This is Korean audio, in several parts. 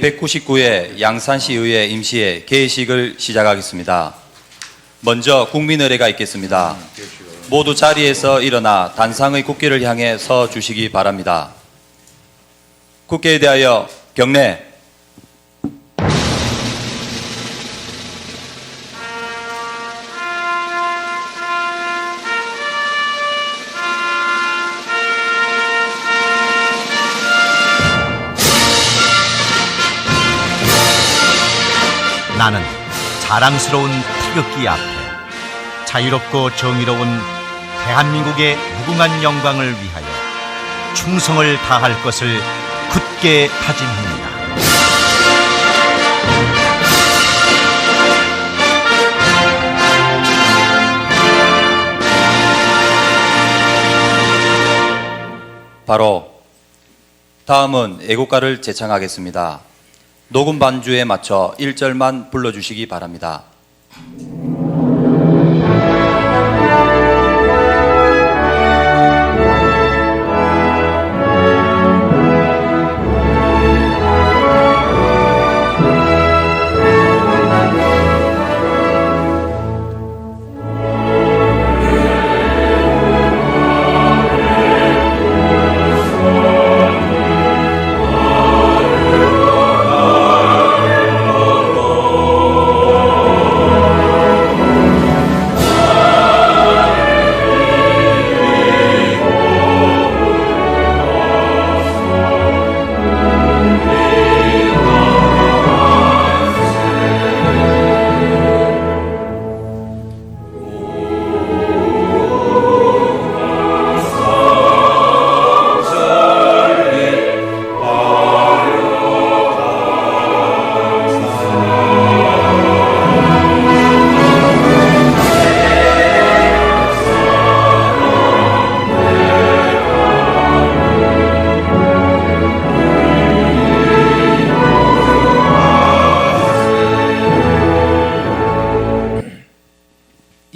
199회 양산시의회 임시회 개회식을 시작하겠습니다. 먼저 국민의례가 있겠습니다. 모두 자리에서 일어나 단상의 국기를 향해 서 주시기 바랍니다. 국회에 대하여 경례. 나는 자랑스러운 태극기 앞에 자유롭고 정의로운 대한민국의 무궁한 영광을 위하여 충성을 다할 것을 굳게 다짐합니다. 바로 다음은 애국가를 제창하겠습니다. 녹음 반주에 맞춰 1절만 불러주시기 바랍니다.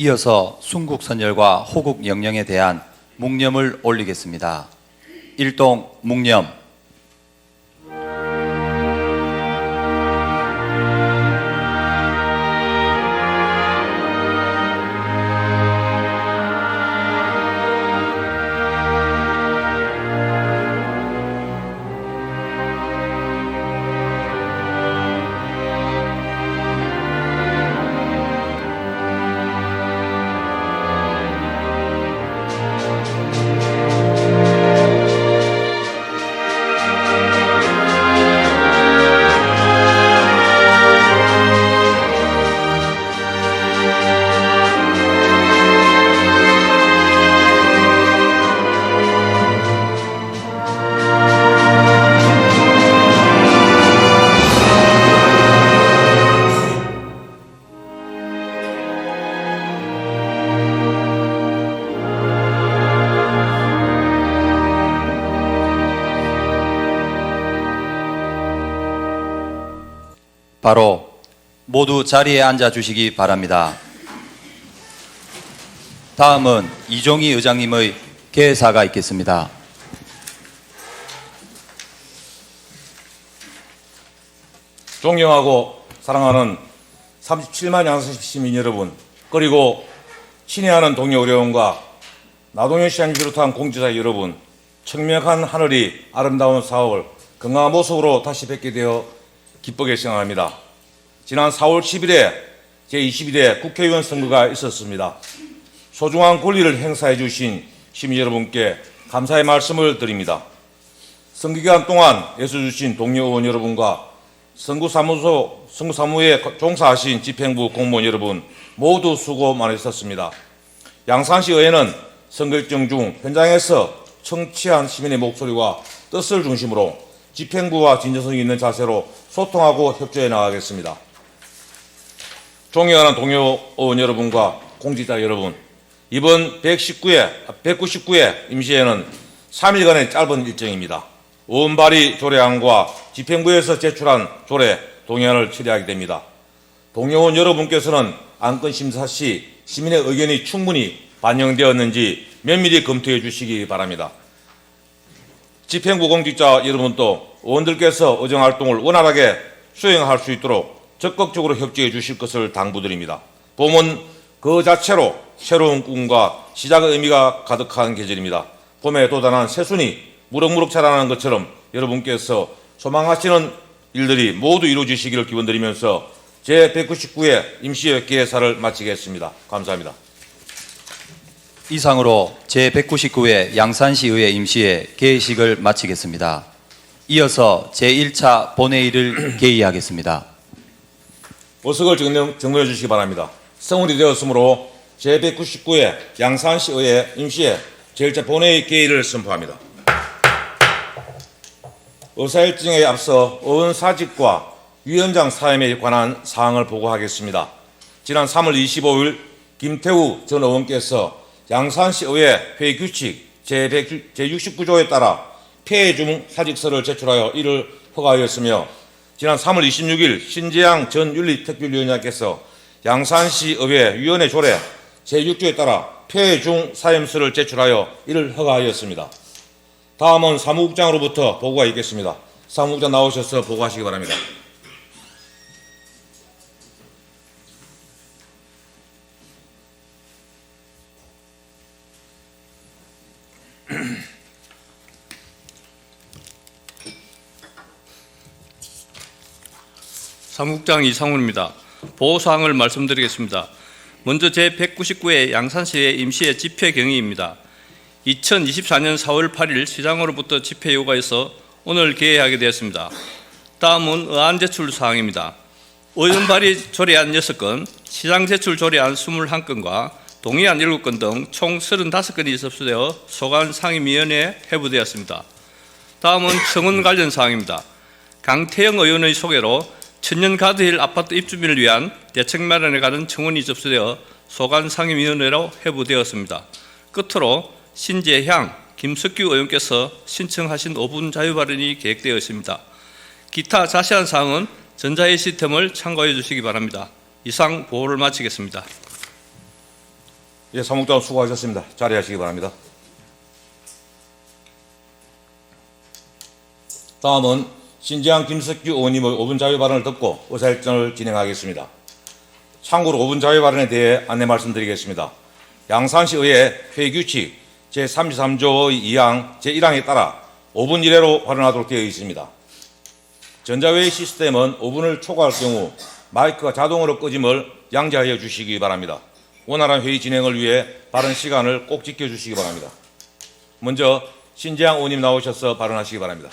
이어서 순국선열과 호국영령에 대한 묵념을 올리겠습니다. 일동 묵념. 바로 모두 자리에 앉아 주시기 바랍니다. 다음은 이종희 의장님의 개사가 있겠습니다. 존경하고 사랑하는 37만 양산시 시민 여러분, 그리고 친애하는 동료 의료원과 나동현 시장님 비롯한 공직자 여러분, 청명한 하늘이 아름다운 4월 건강한 모습으로 다시 뵙게 되어 기쁘게 생각합니다. 지난 4월 10일에 제21회 국회의원 선거가 있었습니다. 소중한 권리를 행사해 주신 시민 여러분께 감사의 말씀을 드립니다. 선거기간 동안 애써주신 동료 의원 여러분과 선거사무소에 종사하신 집행부 공무원 여러분 모두 수고 많으셨습니다. 양산시 의회는 선거 일정 중 현장에서 청취한 시민의 목소리와 뜻을 중심으로 집행부와 진정성이 있는 자세로 소통하고 협조해 나가겠습니다. 존경하는 동료 의원 여러분과 공직자 여러분, 이번 199회 임시회는 3일간의 짧은 일정입니다. 의원 발의 조례안과 집행부에서 제출한 조례 동의안을 처리하게 됩니다. 동료 의원 여러분께서는 안건 심사 시 시민의 의견이 충분히 반영되었는지 면밀히 검토해 주시기 바랍니다. 집행부 공직자 여러분도 의원들께서 의정활동을 원활하게 수행할 수 있도록 적극적으로 협조해 주실 것을 당부드립니다. 봄은 그 자체로 새로운 꿈과 시작의 의미가 가득한 계절입니다. 봄에 돋아난 새순이 무럭무럭 자라나는 것처럼 여러분께서 소망하시는 일들이 모두 이루어지시기를 기원드리면서 제199회 임시회 개회사를 마치겠습니다. 감사합니다. 이상으로 제199회 양산시의회 임시회 개회식을 마치겠습니다. 이어서 제1차 본회의를 개의하겠습니다. 어석을 정리해 주시기 바랍니다. 성원이 되었으므로 제199회 양산시의회 임시회 제1차 본회의 개의를 선포합니다. 의사일정에 앞서 의원 사직과 위원장 사임에 관한 사항을 보고하겠습니다. 지난 3월 25일 김태우 전 의원께서 양산시의회 회의규칙 제69조에 따라 폐해 중 사직서를 제출하여 이를 허가하였으며, 지난 3월 26일 신재양 전 윤리특별위원장께서 양산시의회 위원회 조례 제6조에 따라 폐해 중 사임서를 제출하여 이를 허가하였습니다. 다음은 사무국장으로부터 보고가 있겠습니다. 사무국장 나오셔서 보고하시기 바랍니다. 사무국장 이상훈입니다. 보고사항을 말씀드리겠습니다. 먼저 제199회 양산시의 임시회 집회 경위입니다. 2024년 4월 8일 시장으로부터 집회 요구가 있어 오늘 개회하게 되었습니다. 다음은 의안 제출 사항입니다. 의원 발의 조례안 6건, 시장 제출 조례안 21건과 동의안 7건 등 총 35건이 접수되어 소관 상임위원회에 회부되었습니다. 다음은 청원 관련 사항입니다. 강태영 의원의 소개로 천년 가드힐 아파트 입주민을 위한 대책 마련에 관한 청원이 접수되어 소관 상임위원회로 회부되었습니다. 끝으로 신재향, 김석규 의원께서 신청하신 5분 자유 발언이 계획되어 있습니다. 기타 자세한 사항은 전자회의 시스템을 참고해 주시기 바랍니다. 이상 보고를 마치겠습니다. 예, 사무국장 수고하셨습니다. 자리하시기 바랍니다. 다음은 신재양 김석규 의원님의 5분 자유 발언을 듣고 의사일정을 진행하겠습니다. 참고로 5분 자유 발언에 대해 안내 말씀드리겠습니다. 양산시의회 회의규칙 제33조의 2항 제1항에 따라 5분 이내로 발언하도록 되어 있습니다. 전자회의 시스템은 5분을 초과할 경우 마이크가 자동으로 꺼짐을 양지하여 주시기 바랍니다. 원활한 회의 진행을 위해 발언 시간을 꼭 지켜주시기 바랍니다. 먼저 신재양 의원님 나오셔서 발언하시기 바랍니다.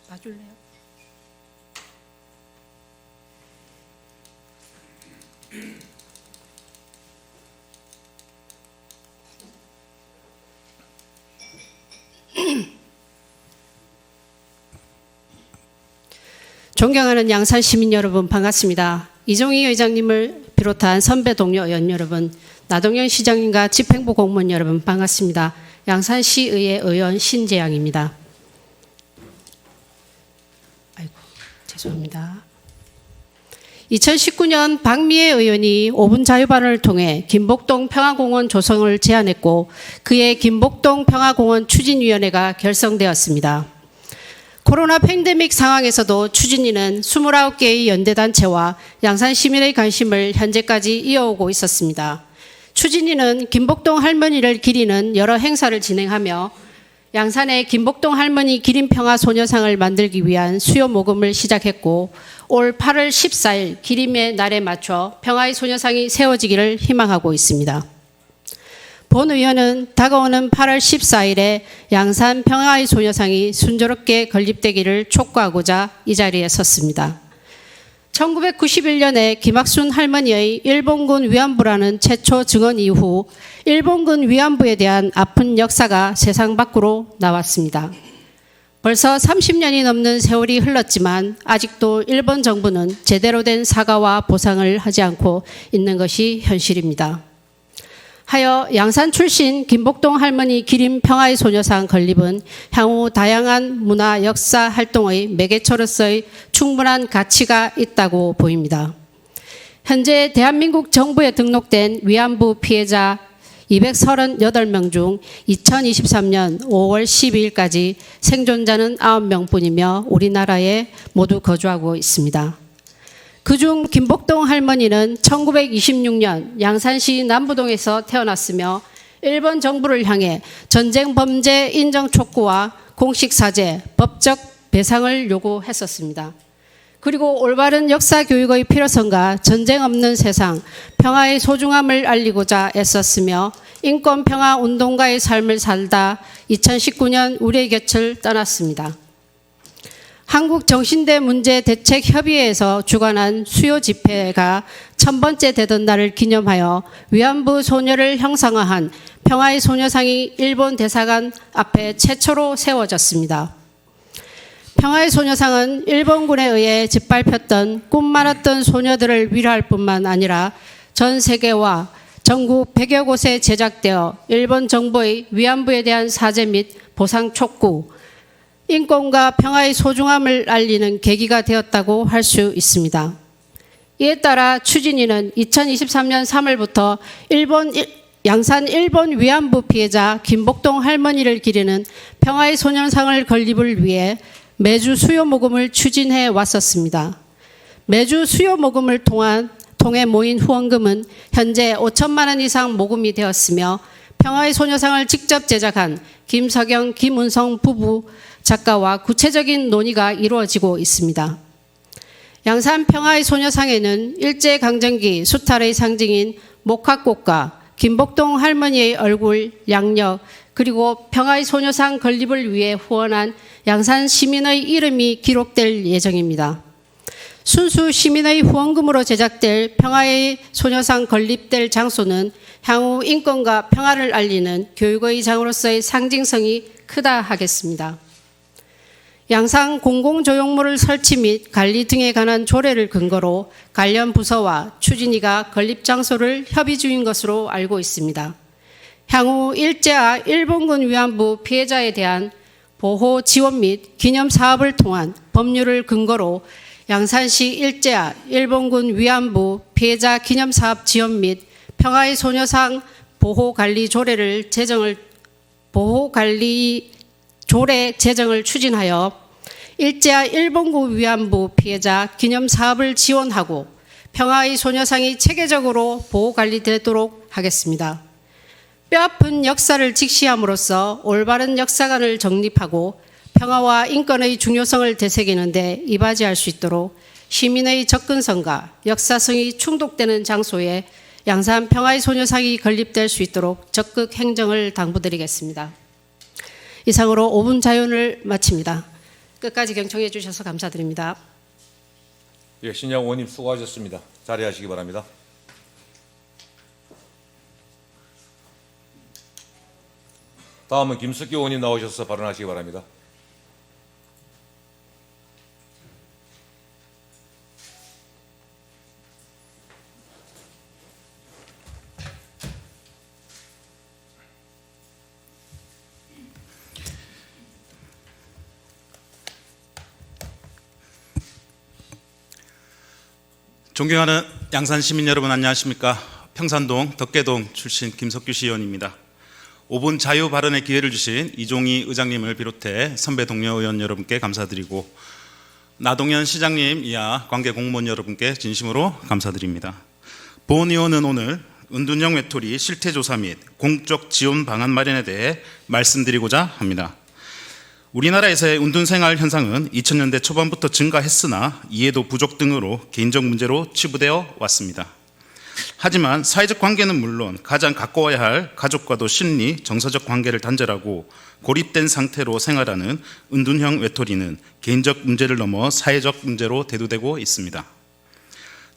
봐줄래요? 존경하는 양산 시민 여러분, 반갑습니다. 이종희 의장님을 비롯한 선배 동료 의원 여러분, 나동현 시장님과 집행부 공무원 여러분, 반갑습니다. 양산시의회 의원 신재양입니다. 아이고, 죄송합니다. 2019년 박미애 의원이 5분 자유발언을 통해 김복동 평화공원 조성을 제안했고, 그해 김복동 평화공원 추진위원회가 결성되었습니다. 코로나 팬데믹 상황에서도 추진위는 29개의 연대단체와 양산 시민의 관심을 현재까지 이어오고 있었습니다. 추진위는 김복동 할머니를 기리는 여러 행사를 진행하며 양산의 김복동 할머니 기림 평화 소녀상을 만들기 위한 수요 모금을 시작했고, 올 8월 14일 기림의 날에 맞춰 평화의 소녀상이 세워지기를 희망하고 있습니다. 본 의원은 다가오는 8월 14일에 양산 평화의 소녀상이 순조롭게 건립되기를 촉구하고자 이 자리에 섰습니다. 1991년에 김학순 할머니의 일본군 위안부라는 최초 증언 이후 일본군 위안부에 대한 아픈 역사가 세상 밖으로 나왔습니다. 벌써 30년이 넘는 세월이 흘렀지만 아직도 일본 정부는 제대로 된 사과와 보상을 하지 않고 있는 것이 현실입니다. 하여 양산 출신 김복동 할머니 기림 평화의 소녀상 건립은 향후 다양한 문화 역사 활동의 매개체로서의 충분한 가치가 있다고 보입니다. 현재 대한민국 정부에 등록된 위안부 피해자 238명 중 2023년 5월 12일까지 생존자는 9명뿐이며 우리나라에 모두 거주하고 있습니다. 그중 김복동 할머니는 1926년 양산시 남부동에서 태어났으며 일본 정부를 향해 전쟁 범죄 인정 촉구와 공식 사죄, 법적 배상을 요구했었습니다. 그리고 올바른 역사 교육의 필요성과 전쟁 없는 세상, 평화의 소중함을 알리고자 애썼으며 인권 평화 운동가의 삶을 살다 2019년 우리의 곁을 떠났습니다. 한국정신대문제대책협의회에서 주관한 수요 집회가 1000번째 되던 날을 기념하여 위안부 소녀를 형상화한 평화의 소녀상이 일본 대사관 앞에 최초로 세워졌습니다. 평화의 소녀상은 일본군에 의해 짓밟혔던 꿈 많았던 소녀들을 위로할 뿐만 아니라 전 세계와 전국 100여 곳에 제작되어 일본 정부의 위안부에 대한 사죄 및 보상 촉구, 인권과 평화의 소중함을 알리는 계기가 되었다고 할 수 있습니다. 이에 따라 추진위는 2023년 3월부터 양산 일본 위안부 피해자 김복동 할머니를 기리는 평화의 소녀상을 건립을 위해 매주 수요 모금을 추진해 왔었습니다. 매주 수요 모금을 통해 모인 후원금은 현재 5천만 원 이상 모금이 되었으며 평화의 소녀상을 직접 제작한 김석영, 김은성 부부 작가와 구체적인 논의가 이루어지고 있습니다. 양산 평화의 소녀상에는 일제강점기 수탈의 상징인 목화꽃과 김복동 할머니의 얼굴, 양력, 그리고 평화의 소녀상 건립을 위해 후원한 양산 시민의 이름이 기록될 예정입니다. 순수 시민의 후원금으로 제작될 평화의 소녀상 건립될 장소는 향후 인권과 평화를 알리는 교육의 장으로서의 상징성이 크다 하겠습니다. 양산 공공조형물을 설치 및 관리 등에 관한 조례를 근거로 관련 부서와 추진위가 건립 장소를 협의 중인 것으로 알고 있습니다. 향후 일제와 일본군 위안부 피해자에 대한 보호 지원 및 기념 사업을 통한 법률을 근거로 양산시 일제와 일본군 위안부 피해자 기념 사업 지원 및 평화의 소녀상 보호 관리 조례 제정을 추진하여 일제와 일본군 위안부 피해자 기념 사업을 지원하고 평화의 소녀상이 체계적으로 보호 관리되도록 하겠습니다. 뼈아픈 역사를 직시함으로써 올바른 역사관을 정립하고 평화와 인권의 중요성을 되새기는 데 이바지할 수 있도록 시민의 접근성과 역사성이 충족되는 장소에 양산 평화의 소녀상이 건립될 수 있도록 적극 행정을 당부드리겠습니다. 이상으로 5분 자연을 마칩니다. 끝까지 경청해 주셔서 감사드립니다. 예, 신양 의원님 수고하셨습니다. 자리하시기 바랍니다. 다음은 김석기 의원님 나오셔서 발언하시기 바랍니다. 존경하는 양산 시민 여러분 안녕하십니까? 평산동 덕계동 출신 김석규 시의원입니다. 5분 자유 발언의 기회를 주신 이종희 의장님을 비롯해 선배 동료 의원 여러분께 감사드리고 나동현 시장님 이하 관계 공무원 여러분께 진심으로 감사드립니다. 본 의원은 오늘 은둔형 외톨이 실태조사 및 공적 지원 방안 마련에 대해 말씀드리고자 합니다. 우리나라에서의 운둔생활 현상은 2000년대 초반부터 증가했으나 이해도 부족 등으로 개인적 문제로 치부되어 왔습니다. 하지만 사회적 관계는 물론 가장 가까워야 할 가족과도 심리, 정서적 관계를 단절하고 고립된 상태로 생활하는 은둔형 외톨이는 개인적 문제를 넘어 사회적 문제로 대두되고 있습니다.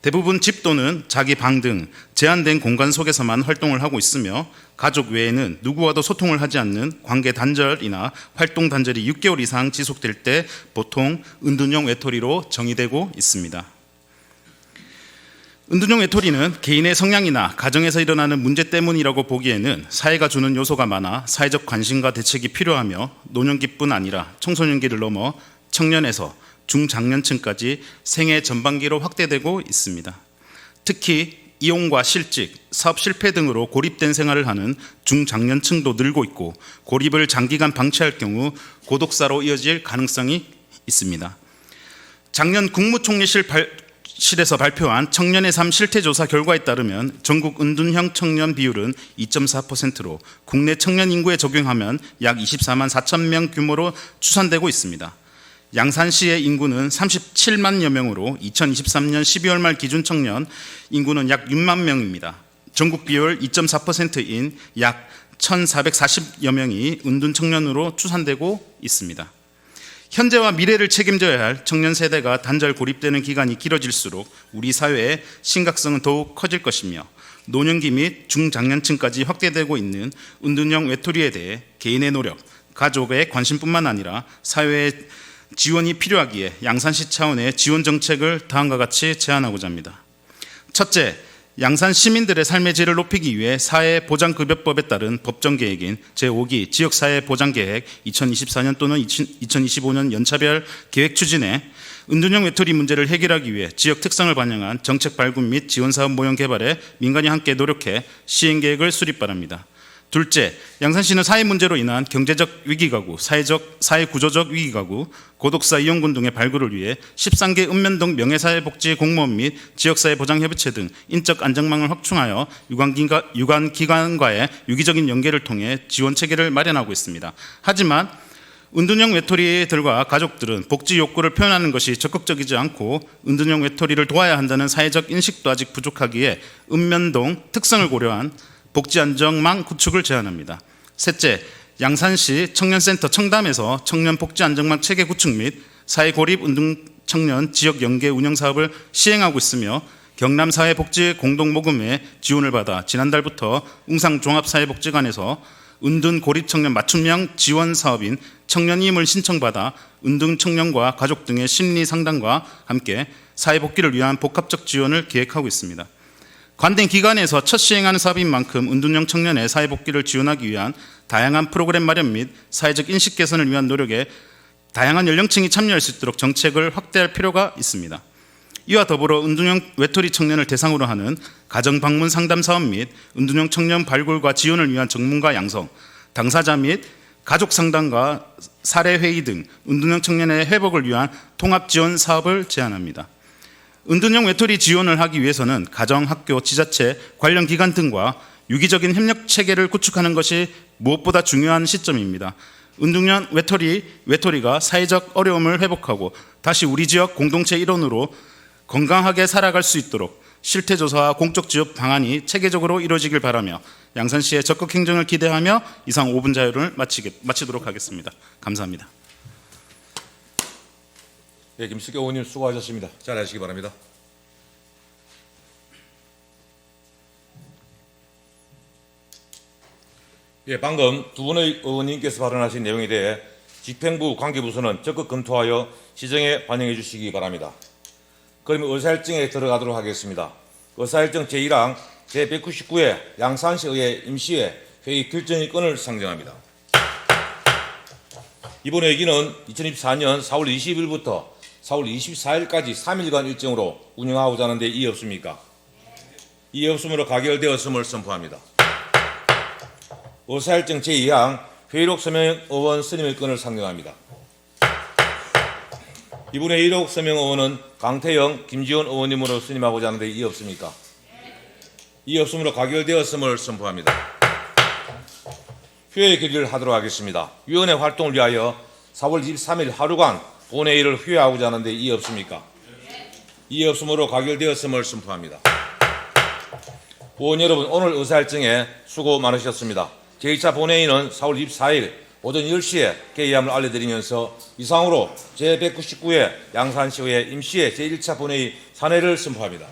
대부분 집 또는 자기 방 등 제한된 공간 속에서만 활동을 하고 있으며 가족 외에는 누구와도 소통을 하지 않는 관계 단절이나 활동 단절이 6개월 이상 지속될 때 보통 은둔형 외톨이로 정의되고 있습니다. 은둔형 외톨이는 개인의 성향이나 가정에서 일어나는 문제 때문이라고 보기에는 사회가 주는 요소가 많아 사회적 관심과 대책이 필요하며 노년기뿐 아니라 청소년기를 넘어 청년에서 중장년층까지 생애 전반기로 확대되고 있습니다. 특히 이혼과 실직, 사업 실패 등으로 고립된 생활을 하는 중장년층도 늘고 있고 고립을 장기간 방치할 경우 고독사로 이어질 가능성이 있습니다. 작년 국무총리실에서 발표한 청년의 삶 실태조사 결과에 따르면 전국 은둔형 청년 비율은 2.4%로 국내 청년 인구에 적용하면 약 24만 4천 명 규모로 추산되고 있습니다. 양산시의 인구는 37만여 명으로 2023년 12월 말 기준 청년 인구는 약 6만 명입니다. 전국 비율 2.4%인 약 1,440여 명이 은둔 청년으로 추산되고 있습니다. 현재와 미래를 책임져야 할 청년 세대가 단절 고립되는 기간이 길어질수록 우리 사회의 심각성은 더욱 커질 것이며 노년기 및 중장년층까지 확대되고 있는 은둔형 외톨이에 대해 개인의 노력, 가족의 관심뿐만 아니라 사회의 지원이 필요하기에 양산시 차원의 지원 정책을 다음과 같이 제안하고자 합니다. 첫째, 양산 시민들의 삶의 질을 높이기 위해 사회보장급여법에 따른 법정계획인 제5기 지역사회보장계획 2024년 또는 2025년 연차별 계획 추진에 은둔형 외톨이 문제를 해결하기 위해 지역 특성을 반영한 정책 발굴 및 지원사업 모형 개발에 민간이 함께 노력해 시행계획을 수립 바랍니다. 둘째, 양산시는 사회 문제로 인한 경제적 위기가구, 사회구조적 위기가구, 고독사 이용군 등의 발굴을 위해 13개 읍면동 명예사회복지 공무원 및 지역사회보장협의체 등 인적 안정망을 확충하여 유관기관과의 유기적인 연계를 통해 지원체계를 마련하고 있습니다. 하지만 은둔형 외톨이들과 가족들은 복지 욕구를 표현하는 것이 적극적이지 않고 은둔형 외톨이를 도와야 한다는 사회적 인식도 아직 부족하기에 읍면동 특성을 고려한 복지 안정망 구축을 제안합니다. 셋째, 양산시 청년센터 청담에서 청년 복지 안정망 체계 구축 및 사회고립 은둔 청년 지역 연계 운영 사업을 시행하고 있으며 경남사회복지 공동모금회 지원을 받아 지난달부터 웅상종합사회복지관에서 은둔 고립 청년 맞춤형 지원 사업인 청년임을 신청받아 은둔 청년과 가족 등의 심리 상담과 함께 사회복귀를 위한 복합적 지원을 기획하고 있습니다. 관된 기관에서 첫 시행하는 사업인 만큼 은둔형 청년의 사회복귀를 지원하기 위한 다양한 프로그램 마련 및 사회적 인식 개선을 위한 노력에 다양한 연령층이 참여할 수 있도록 정책을 확대할 필요가 있습니다. 이와 더불어 은둔형 외톨이 청년을 대상으로 하는 가정방문 상담 사업 및 은둔형 청년 발굴과 지원을 위한 전문가 양성, 당사자 및 가족 상담과 사례회의 등 은둔형 청년의 회복을 위한 통합 지원 사업을 제안합니다. 은둔형 외톨이 지원을 하기 위해서는 가정, 학교, 지자체, 관련 기관 등과 유기적인 협력 체계를 구축하는 것이 무엇보다 중요한 시점입니다. 은둔형 외톨이가 사회적 어려움을 회복하고 다시 우리 지역 공동체 일원으로 건강하게 살아갈 수 있도록 실태조사와 공적 지원 방안이 체계적으로 이루어지길 바라며 양산시의 적극 행정을 기대하며 이상 5분 자유를 마치도록 하겠습니다. 감사합니다. 예, 김숙교 의원님 수고하셨습니다. 잘하시기 바랍니다. 예, 방금 두 분의 의원님께서 발언하신 내용에 대해 집행부 관계부서는 적극 검토하여 시정에 반영해 주시기 바랍니다. 그러면 의사일정에 들어가도록 하겠습니다. 의사일정 제1항 제199회 양산시의회 임시회 회의 결정의 건을 상정합니다. 이번 회기는 2024년 4월 20일부터 4월 24일까지 3일간 일정으로 운영하고자 하는데 이의 없습니까? 이의 없으므로 가결되었음을 선포합니다. 의사일정 제2항 회의록 서명 의원 선임의 건을 상정합니다. 이번 회의록 서명 의원은 강태영, 김지원 의원님으로 선임하고자 하는데 이의 없습니까? 이의 없으므로 가결되었음을 선포합니다. 휴회 결의를 하도록 하겠습니다. 위원회 활동을 위하여 4월 23일 하루간 본회의를 휴회하고자 하는데 이의 없습니까? 이의 없으므로 가결되었음을 선포합니다. 의원 여러분, 오늘 의사일정에 수고 많으셨습니다. 제1차 본회의는 4월 24일 오전 10시에 개의함을 알려드리면서 이상으로 제199회 양산시의회 임시회 제1차 본회의 산회를 선포합니다.